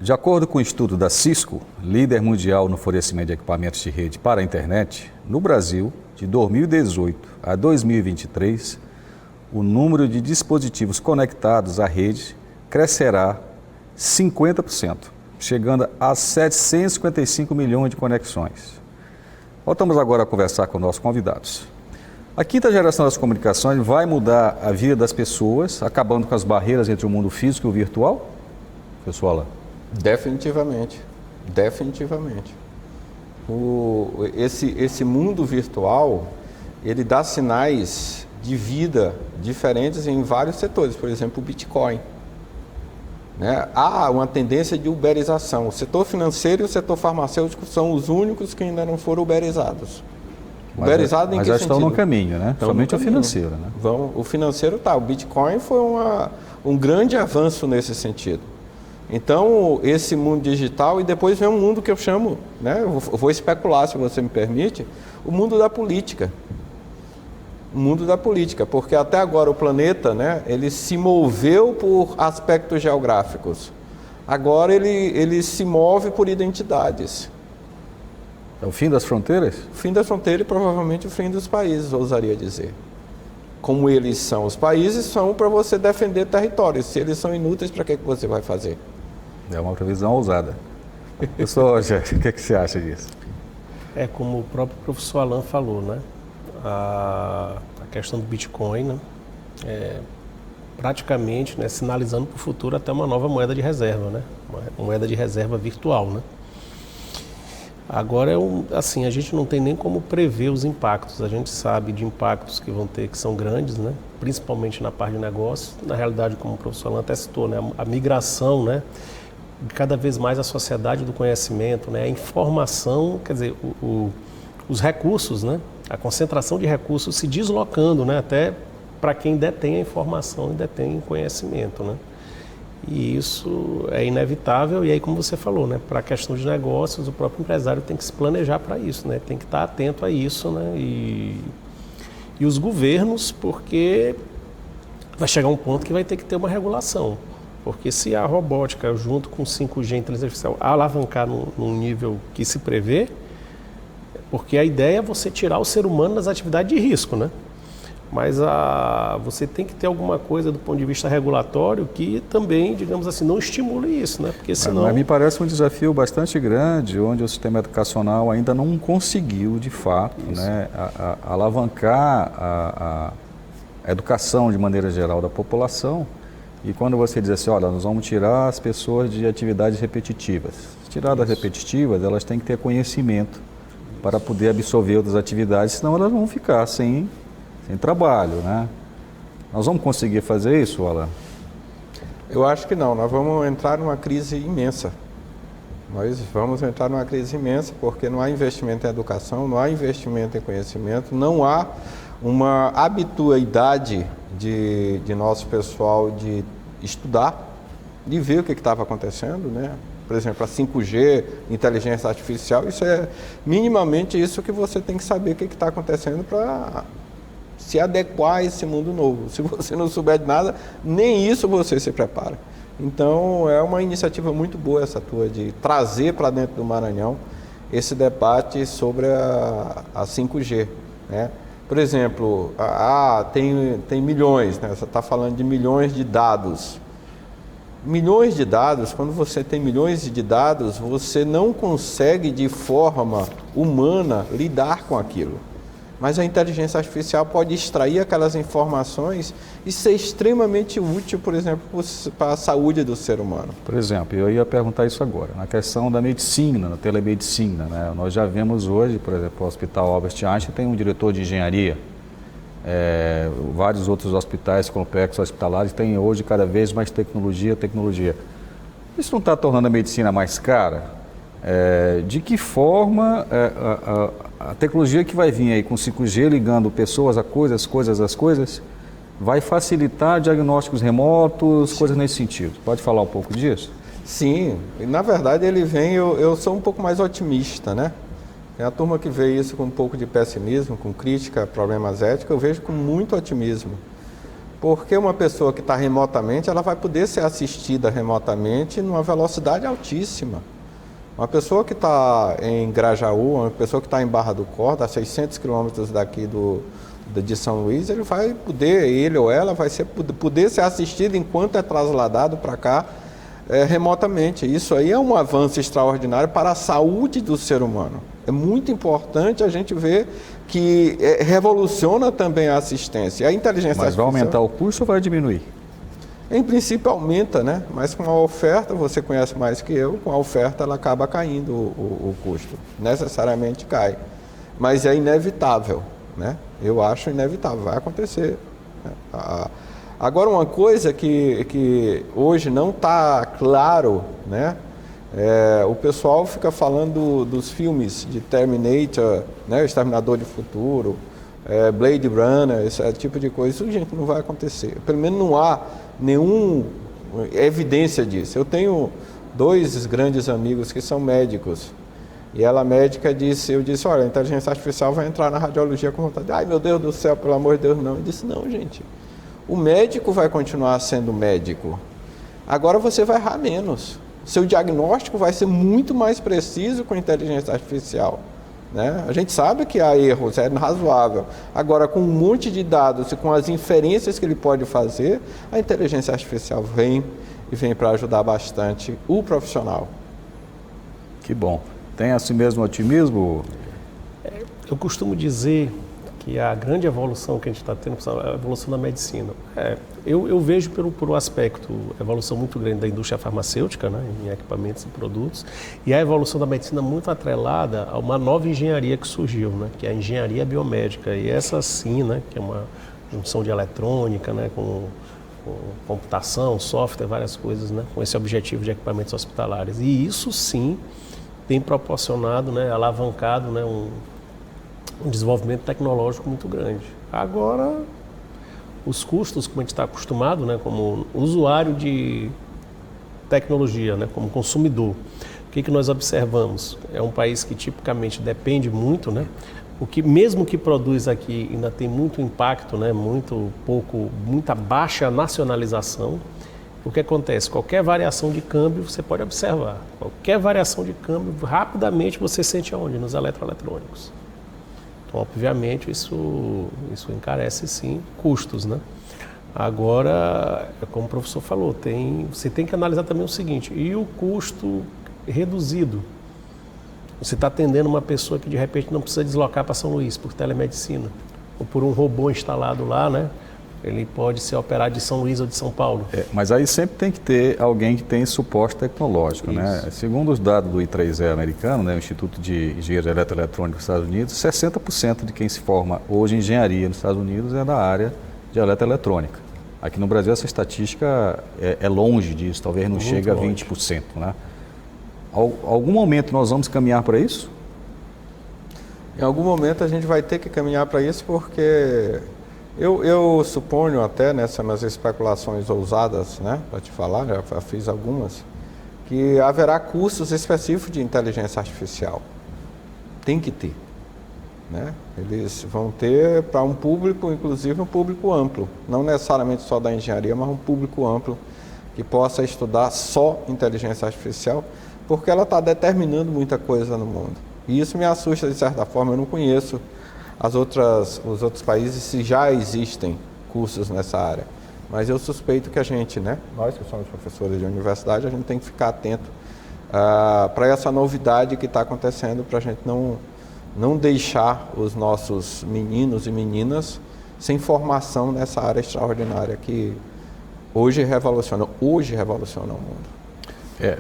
De acordo com o estudo da Cisco, líder mundial no fornecimento de equipamentos de rede para a internet, no Brasil, de 2018 a 2023, o número de dispositivos conectados à rede crescerá 50%, chegando a 755 milhões de conexões. Voltamos agora a conversar com nossos convidados. A quinta geração das comunicações vai mudar a vida das pessoas, acabando com as barreiras entre o mundo físico e o virtual? Professor Alan. Definitivamente, definitivamente. Esse mundo virtual, ele dá sinais de vida diferentes em vários setores, por exemplo, o Bitcoin. Né? Há uma tendência de uberização. O setor financeiro e o setor farmacêutico são os únicos que ainda não foram uberizados. Uberizado em que sentido? Mas já estão no caminho, né? Somente o financeiro, né? O financeiro está. O Bitcoin foi um grande avanço nesse sentido. Então, esse mundo digital, e depois vem um mundo que eu chamo, né, eu vou especular, se você me permite, o mundo da política. O mundo da política, porque até agora o planeta, né, ele se moveu por aspectos geográficos. Agora ele se move por identidades. É o fim das fronteiras? O fim das fronteiras e provavelmente o fim dos países, ousaria dizer. Como eles são, os países são para você defender territórios. Se eles são inúteis, para que você vai fazer? É uma previsão ousada. Professor Rogério, o que você acha disso? É como o próprio professor Alan falou, né? A questão do Bitcoin, né? Praticamente, né, sinalizando para o futuro até uma nova moeda de reserva, né? Uma moeda de reserva virtual, né? Agora, assim, a gente não tem nem como prever os impactos. A gente sabe de impactos que vão ter, que são grandes, né? Principalmente na parte de negócio. Na realidade, como o professor Alan até citou, né? A migração, né? Cada vez mais a sociedade do conhecimento, né? A informação, quer dizer, os recursos, né? A concentração de recursos se deslocando, né? Até para quem detém a informação e detém conhecimento, né? E isso é inevitável, e aí, como você falou, né, para a questão de negócios, o próprio empresário tem que se planejar para isso, né, tem que estar atento a isso, né, e os governos, porque vai chegar um ponto que vai ter que ter uma regulação, porque se a robótica, junto com 5G, inteligência artificial, alavancar num nível que se prevê, porque a ideia é você tirar o ser humano das atividades de risco, né? Mas você tem que ter alguma coisa do ponto de vista regulatório que também, digamos assim, não estimule isso, né? Porque senão... Mas me parece um desafio bastante grande, onde o sistema educacional ainda não conseguiu, de fato, né, alavancar a educação de maneira geral da população. E quando você diz assim, olha, nós vamos tirar as pessoas de atividades repetitivas. Tiradas repetitivas, elas têm que ter conhecimento para poder absorver outras atividades, senão elas vão ficar sem trabalho, né? Nós vamos conseguir fazer isso, Alan? Eu acho que não. Nós vamos entrar numa crise imensa. Nós vamos entrar numa crise imensa porque não há investimento em educação, não há investimento em conhecimento, não há uma habituidade de nosso pessoal de estudar, de ver o que estava acontecendo, né? Por exemplo, a 5G, inteligência artificial, isso é minimamente isso que você tem que saber o que está acontecendo para se adequar a esse mundo novo. Se você não souber de nada, nem isso você se prepara. Então, é uma iniciativa muito boa essa tua, de trazer para dentro do Maranhão esse debate sobre a 5G. Né? Por exemplo, tem milhões, né? Você está falando de milhões de dados. Milhões de dados, quando você tem milhões de dados, você não consegue de forma humana lidar com aquilo. Mas a inteligência artificial pode extrair aquelas informações e ser extremamente útil, por exemplo, para a saúde do ser humano. Por exemplo, eu ia perguntar isso agora, na questão da medicina, na telemedicina, né? Nós já vemos hoje, por exemplo, o Hospital Albert Einstein tem um diretor de engenharia, vários outros hospitais, complexos hospitalares, têm hoje cada vez mais tecnologia. Isso não está tornando a medicina mais cara? De que forma a tecnologia que vai vir aí com 5G ligando pessoas a coisas, vai facilitar diagnósticos remotos, coisas nesse sentido? Pode falar um pouco disso? Sim, na verdade ele vem, eu sou um pouco mais otimista, né? Tem a turma que vê isso com um pouco de pessimismo, com crítica a problemas éticos, eu vejo com muito otimismo. Porque uma pessoa que está remotamente, ela vai poder ser assistida remotamente numa velocidade altíssima. Uma pessoa que está em Grajaú, uma pessoa que está em Barra do Corda, a 600 quilômetros daqui de São Luís, ele ou ela vai poder ser assistido enquanto é trasladado para cá remotamente. Isso aí é um avanço extraordinário para a saúde do ser humano. É muito importante a gente ver que revoluciona também a assistência. A inteligência Mas vai aumentar o custo ou vai diminuir? Em princípio aumenta, né? Mas com a oferta, você conhece mais que eu, com a oferta ela acaba caindo o custo. Necessariamente cai. Mas é inevitável, né? Eu acho inevitável, vai acontecer. Agora, uma coisa que hoje não está claro, né? O pessoal fica falando dos filmes de Terminator, né? Exterminador de Futuro, Blade Runner, esse tipo de coisa. Isso, gente, não vai acontecer. Pelo menos não há nenhuma evidência disso. Eu tenho 2 grandes amigos que são médicos. E ela, médica, eu disse, olha, a inteligência artificial vai entrar na radiologia com vontade. Ai, meu Deus do céu, pelo amor de Deus, não. Eu disse, não, gente. O médico vai continuar sendo médico. Agora você vai errar menos. Seu diagnóstico vai ser muito mais preciso com a inteligência artificial, né? A gente sabe que há erros, é razoável. Agora, com um monte de dados e com as inferências que ele pode fazer, a inteligência artificial vem para ajudar bastante o profissional. Que bom. Tem assim mesmo otimismo? Eu costumo dizer que a grande evolução que a gente está tendo é a evolução da medicina. Eu vejo por um aspecto, a evolução muito grande da indústria farmacêutica, né, em equipamentos e produtos, e a evolução da medicina muito atrelada a uma nova engenharia que surgiu, né, que é a engenharia biomédica. E essa sim, né, que é uma junção de eletrônica, né, com computação, software, várias coisas, né, com esse objetivo de equipamentos hospitalares. E isso sim tem proporcionado, né, alavancado, né, um desenvolvimento tecnológico muito grande. Agora, os custos, como a gente está acostumado, né, como usuário de tecnologia, né, como consumidor, o que nós observamos? É um país que tipicamente depende muito, né, o que mesmo que produz aqui ainda tem muito impacto, né, muita baixa nacionalização. O que acontece? Qualquer variação de câmbio você pode observar. Qualquer variação de câmbio, rapidamente você sente aonde? Nos eletroeletrônicos. Então, obviamente, isso encarece, sim, custos, né? Agora, como o professor falou, você tem que analisar também o seguinte, e o custo reduzido? Você está atendendo uma pessoa que, de repente, não precisa deslocar para São Luís por telemedicina, ou por um robô instalado lá, né? Ele pode ser operado de São Luís ou de São Paulo. Mas aí sempre tem que ter alguém que tem suporte tecnológico, né? Segundo os dados do I3E americano, né, o Instituto de Engenharia Eletroeletrônica dos Estados Unidos, 60% de quem se forma hoje em engenharia nos Estados Unidos é da área de eletroeletrônica. Aqui no Brasil essa estatística é longe disso, talvez não chegue a 20%, né? Algum momento nós vamos caminhar para isso? Em algum momento a gente vai ter que caminhar para isso, porque eu suponho até nessas especulações ousadas, né, para te falar, já fiz algumas, que haverá cursos específicos de inteligência artificial. Tem que ter, né? Eles vão ter para um público, inclusive um público amplo, não necessariamente só da engenharia, mas um público amplo que possa estudar só inteligência artificial, porque ela está determinando muita coisa no mundo. E isso me assusta de certa forma. Eu não conheço os outros países se já existem cursos nessa área. Mas eu suspeito que a gente, né, nós que somos professores de universidade, a gente tem que ficar atento para essa novidade que está acontecendo, para a gente não deixar os nossos meninos e meninas sem formação nessa área extraordinária que hoje revoluciona o mundo.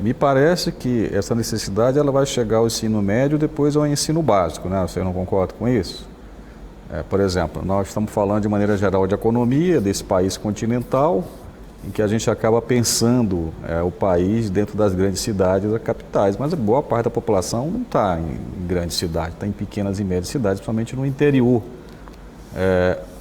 Me parece que essa necessidade ela vai chegar ao ensino médio depois ao ensino básico, né? Você não concorda com isso? Por exemplo, nós estamos falando de maneira geral de economia desse país continental, em que a gente acaba pensando o país dentro das grandes cidades, das capitais, mas a boa parte da população não está em grandes cidades, está em pequenas e médias cidades, principalmente no interior.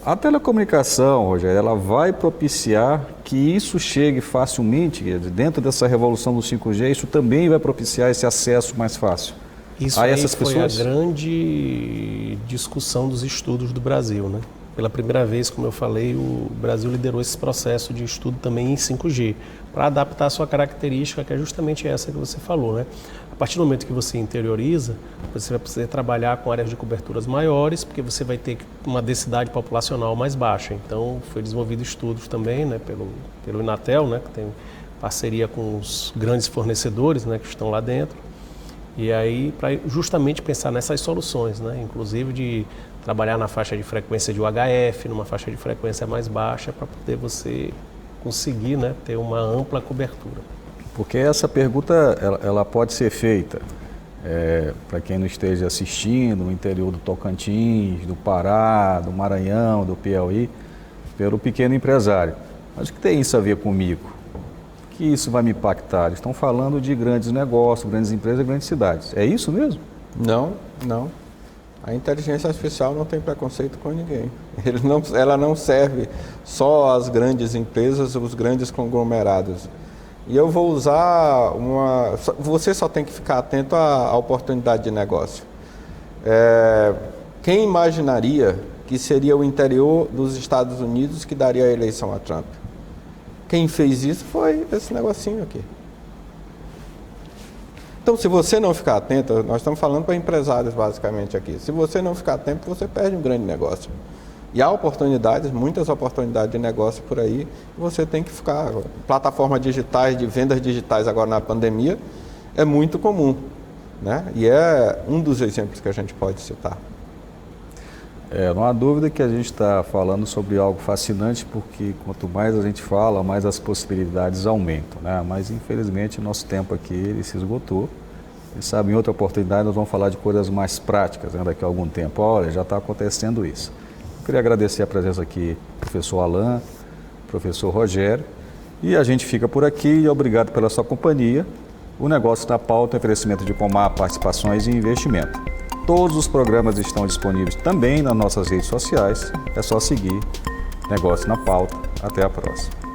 A telecomunicação, Rogério, ela vai propiciar que isso chegue facilmente, dentro dessa revolução do 5G, isso também vai propiciar esse acesso mais fácil isso a aí essas foi pessoas? a grande discussão dos estudos do Brasil, né? Pela primeira vez, como eu falei, o Brasil liderou esse processo de estudo também em 5G, para adaptar a sua característica, que é justamente essa que você falou, né? A partir do momento que você interioriza, você vai precisar trabalhar com áreas de coberturas maiores, porque você vai ter uma densidade populacional mais baixa. Então, foi desenvolvido estudos também, né, pelo Inatel, né, que tem parceria com os grandes fornecedores, né, que estão lá dentro. E aí, para justamente pensar nessas soluções, né, inclusive de trabalhar na faixa de frequência de UHF, numa faixa de frequência mais baixa, para poder você conseguir, né, ter uma ampla cobertura. Porque essa pergunta ela pode ser feita para quem não esteja assistindo no interior do Tocantins, do Pará, do Maranhão, do Piauí, pelo pequeno empresário. Mas o que tem isso a ver comigo? Que isso vai me impactar? Eles estão falando de grandes negócios, grandes empresas, grandes cidades. É isso mesmo? Não, não. A inteligência artificial não tem preconceito com ninguém. Ela não serve só às grandes empresas, os grandes conglomerados. E eu vou usar Você só tem que ficar atento à oportunidade de negócio. Quem imaginaria que seria o interior dos Estados Unidos que daria a eleição a Trump? Quem fez isso foi esse negocinho aqui. Então, se você não ficar atento, nós estamos falando para empresários basicamente aqui, se você não ficar atento, você perde um grande negócio. E há oportunidades, muitas oportunidades de negócio por aí, você tem que ficar. Plataformas digitais, de vendas digitais agora na pandemia, é muito comum, né? E é um dos exemplos que a gente pode citar. Não há dúvida que a gente está falando sobre algo fascinante, porque quanto mais a gente fala, mais as possibilidades aumentam, né? Mas infelizmente o nosso tempo aqui ele se esgotou. Quem sabe em outra oportunidade nós vamos falar de coisas mais práticas, né? Daqui a algum tempo. Olha, já está acontecendo isso. Eu queria agradecer a presença aqui do professor Alain, professor Rogério, e a gente fica por aqui e obrigado pela sua companhia. O Negócio na Pauta, oferecimento de Comar Participações e Investimento. Todos os programas estão disponíveis também nas nossas redes sociais. É só seguir Negócio na Pauta. Até a próxima.